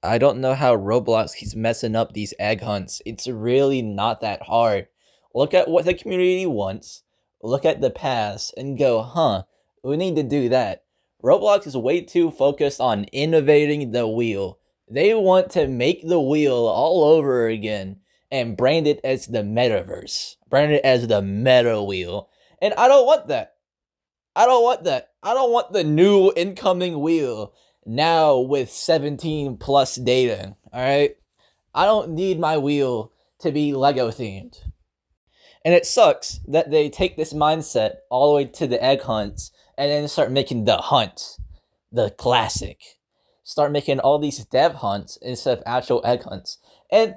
I don't know how Roblox keeps messing up these egg hunts. It's really not that hard. Look at what the community wants, look at the past, and go, huh, we need to do that. Roblox is way too focused on innovating the wheel. They want to make the wheel all over again and brand it as the metaverse, brand it as the meta wheel. And I don't want that. I don't want that. I don't want the new incoming wheel now with 17 plus data. All right. I don't need my wheel to be Lego themed. And it sucks that they take this mindset all the way to the egg hunts and then start making the hunt, the classic. Start making all these dev hunts instead of actual egg hunts. And,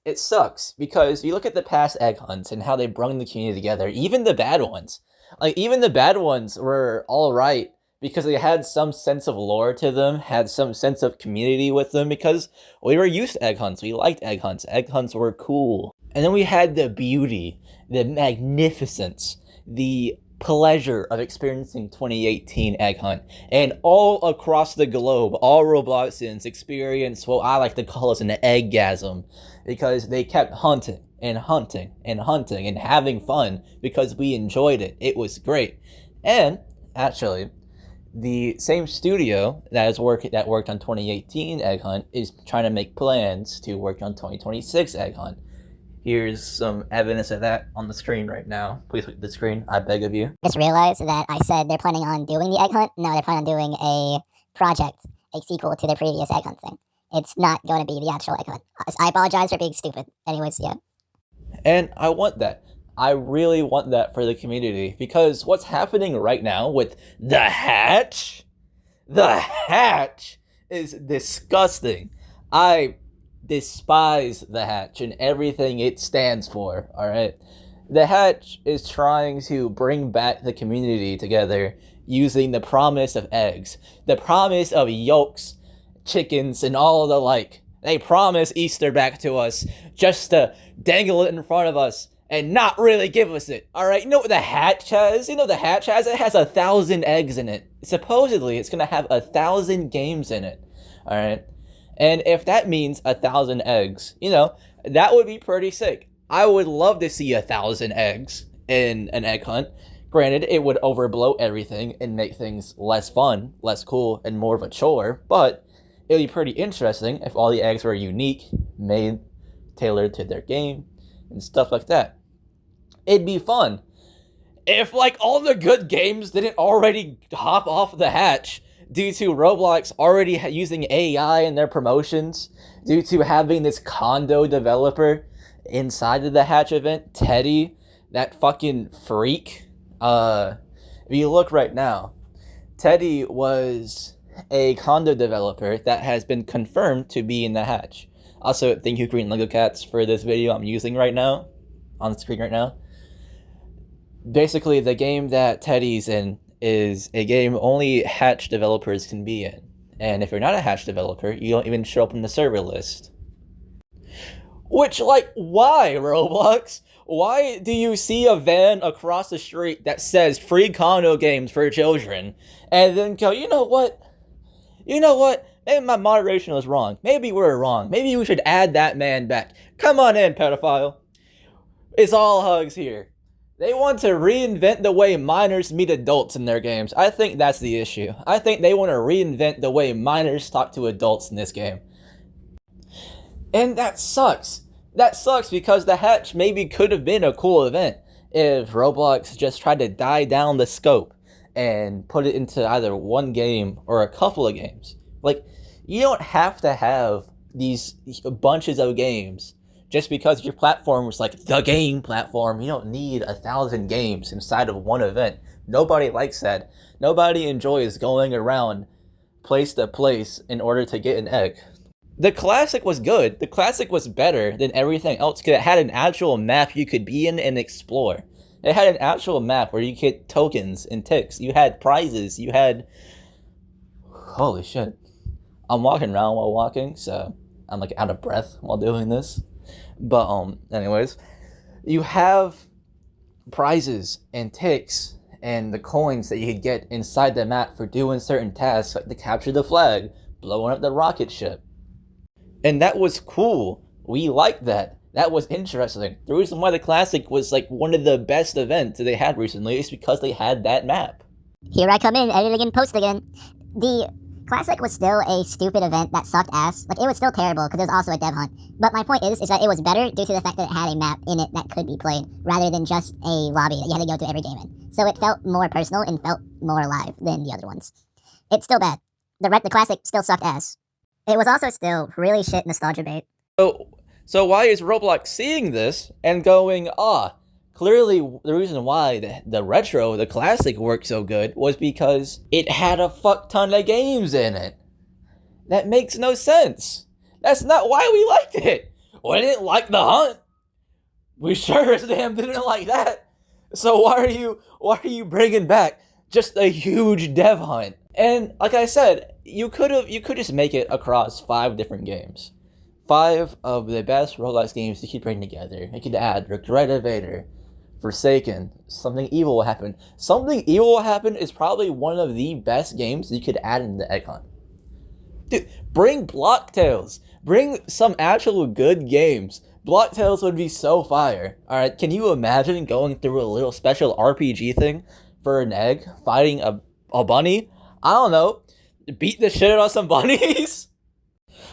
it sucks because you look at the past egg hunts and how they brung the community together, even the bad ones. Like, even the bad ones were alright because they had some sense of lore to them, had some sense of community with them because we were used to egg hunts. We liked egg hunts. Egg hunts were cool. And then we had the beauty, the magnificence, the pleasure of experiencing 2018 Egg Hunt. And all across the globe, all Robloxians experienced what I like to call as an egggasm because they kept hunting and hunting and hunting and having fun because we enjoyed it. It was great. And actually, the same studio that worked on 2018 Egg Hunt is trying to make plans to work on 2026 Egg Hunt. Here's some evidence of that on the screen right now. Please look at the screen, I beg of you. Just realized that I said they're planning on doing the egg hunt. No, they're planning on doing a project, a sequel to their previous egg hunt thing. It's not going to be the actual egg hunt. I apologize for being stupid. Anyways, yeah. And I want that. I really want that for the community because what's happening right now with the hatch is disgusting. I despise the hatch and everything it stands for, alright? The hatch is trying to bring back the community together using the promise of eggs, the promise of yolks, chickens, and all the like. They promise Easter back to us just to dangle it in front of us and not really give us it, alright? You know what the hatch has? It has 1,000 eggs in it. Supposedly, it's gonna have 1,000 games in it, alright? And if that means 1,000 eggs, that would be pretty sick. I would love to see 1,000 eggs in an egg hunt. Granted, it would overblow everything and make things less fun, less cool, and more of a chore, but it would be pretty interesting if all the eggs were unique, made, tailored to their game, and stuff like that. It'd be fun. If, all the good games didn't already hop off the hatch, due to Roblox already using AI in their promotions, due to having this condo developer inside of the Hatch event, Teddy, that fucking freak. If you look right now, Teddy was a condo developer that has been confirmed to be in the Hatch. Also, thank you, Green Lego Cats, for this video I'm using right now, on the screen right now. Basically, the game that Teddy's in is a game only Hatch developers can be in. And if you're not a Hatch developer, you don't even show up in the server list. Which, why, Roblox? Why do you see a van across the street that says free condo games for children, and then go, you know what? Maybe my moderation was wrong. Maybe we're wrong. Maybe we should add that man back. Come on in, pedophile. It's all hugs here. They want to reinvent the way minors meet adults in their games. I think that's the issue. I think they want to reinvent the way minors talk to adults in this game. And that sucks. That sucks because the hatch maybe could have been a cool event if Roblox just tried to die down the scope and put it into either one game or a couple of games. You don't have to have these bunches of games just because your platform was the game platform. You don't need 1,000 games inside of one event. Nobody likes that. Nobody enjoys going around place to place in order to get an egg. The classic was good. The classic was better than everything else because it had an actual map you could be in and explore. It had an actual map where you could get tokens and ticks. You had prizes. You had... Holy shit. I'm walking around while walking, so I'm out of breath while doing this. But anyways, you have prizes and ticks and the coins that you could get inside the map for doing certain tasks, like to capture the flag, blowing up the rocket ship. And that was cool. We liked that. That was interesting. The reason why the Classic was like one of the best events that they had recently is because they had that map. Here I come in, editing and post again. The Classic was still a stupid event that sucked ass. Like, it was still terrible because it was also a dev hunt. But my point is that it was better due to the fact that it had a map in it that could be played, rather than just a lobby that you had to go to every game in. So it felt more personal and felt more alive than the other ones. It's still bad. The Classic still sucked ass. It was also still really shit nostalgia bait. So why is Roblox seeing this and going, clearly the reason why the retro, the Classic worked so good was because it had a fuck ton of games in it. That makes no sense. That's not why we liked it. We didn't like the hunt. We sure as damn didn't like that. So why are you bringing back just a huge dev hunt? And like I said, you could just make it across 5 different games. 5 of the best Roblox games to keep bringing together. You could add Regretator, Forsaken, Something Evil Will Happen. Something Evil Will Happen is probably one of the best games you could add in the egg hunt. Dude, bring Blocktails. Bring some actual good games. Blocktails would be so fire. Alright, can you imagine going through a little special RPG thing for an egg, fighting a bunny? I don't know. Beat the shit out of some bunnies?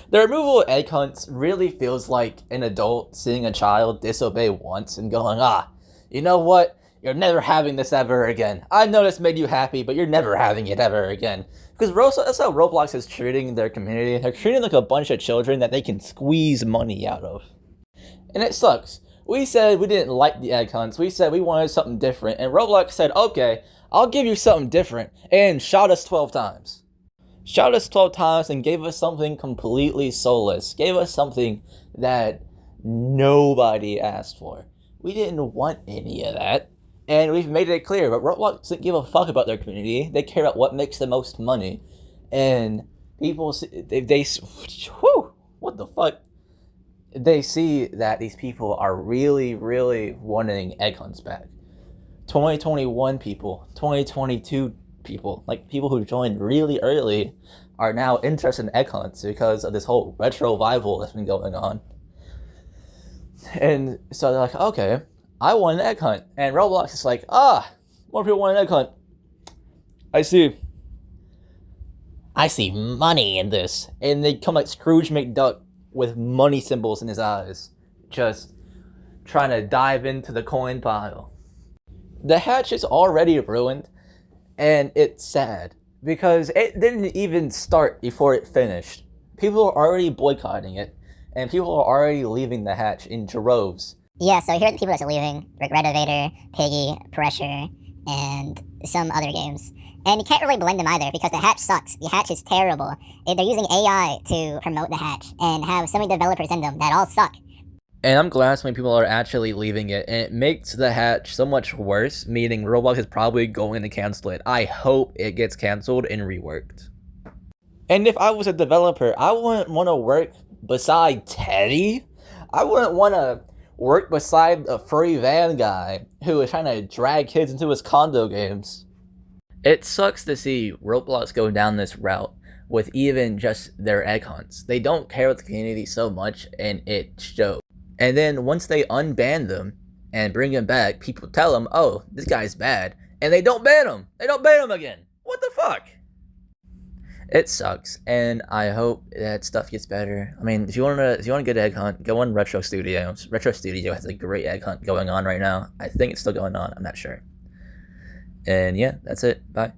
The removal of egg hunts really feels like an adult seeing a child disobey once and going, you know what? You're never having this ever again. I know this made you happy, but you're never having it ever again. Because that's how Roblox is treating their community. They're treating like a bunch of children that they can squeeze money out of. And it sucks. We said we didn't like the egg hunts. We said we wanted something different. And Roblox said, okay, I'll give you something different. And shot us 12 times. Shot us 12 times and gave us something completely soulless. Gave us something that nobody asked for. We didn't want any of that. And we've made it clear, but Roblox doesn't give a fuck about their community. They care about what makes the most money. And people, what the fuck? They see that these people are really, really wanting egg hunts back. 2021 people, 2022 people, like people who joined really early, are now interested in egg hunts because of this whole retro revival that's been going on. And so they're like, okay, I want an egg hunt. And Roblox is like, more people want an egg hunt. I see money in this. And they come like Scrooge McDuck with money symbols in his eyes, just trying to dive into the coin pile. The hatch is already ruined, and it's sad, because it didn't even start before it finished. People are already boycotting it, and people are already leaving the hatch in droves. Yeah, so here are the people that's leaving. Regretator, Piggy, Pressure, and some other games. And you can't really blame them either, because the hatch sucks. The hatch is terrible. They're using AI to promote the hatch, and have so many developers in them that all suck. And I'm glad so many people are actually leaving it, and it makes the hatch so much worse, meaning Roblox is probably going to cancel it. I hope it gets canceled and reworked. And if I was a developer, I wouldn't want to work beside Teddy. I wouldn't want to work beside a furry van guy who is trying to drag kids into his condo games. It sucks to see Roblox go down this route with even just their egg hunts. They don't care about the community so much, and it shows. And then once they unban them and bring him back, people tell them, oh, this guy's bad. And they don't ban him. They don't ban him again. What the fuck? It sucks, and I hope that stuff gets better. I mean, if you want a good egg hunt, go on Retro Studios. Retro Studio has a great egg hunt going on right now. I think it's still going on. I'm not sure. And yeah, that's it. Bye.